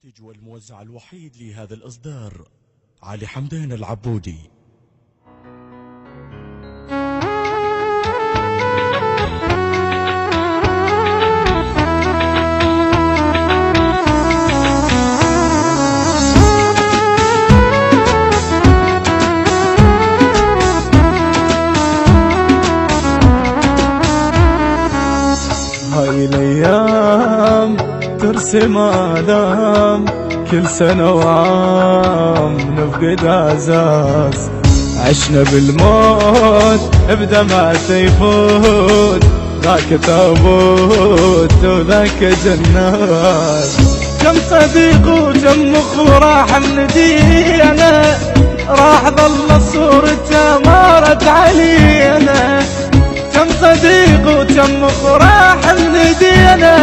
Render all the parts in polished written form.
المنتج والموزع الوحيد لهذا الإصدار علي حمدان العبودي. هاي الأيام ترسم آلام، كل سنة وعام نفقد أعزاز. عشنا بالموت بدمعة يفوت، ذاك تابوت وذاك جنات. كم صديق وكم أخو راح من دينا، راح ظل صورته مارت علينا. كم صديق وكم أخو راح من دينا،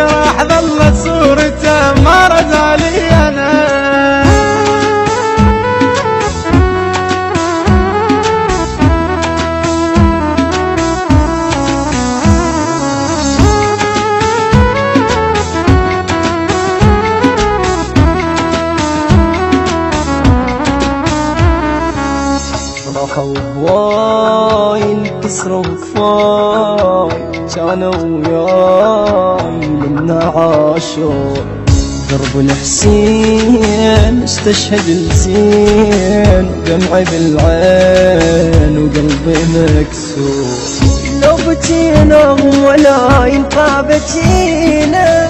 راح ظل صورته مارت علينا. راحوا هواي انكسروا هواي، كانوا وياي لنا عاشوا. درب الحسين استشهد الزين، دمعي بالعين وقلبي مكسور. لو بجينا ولا ينفع بجينا،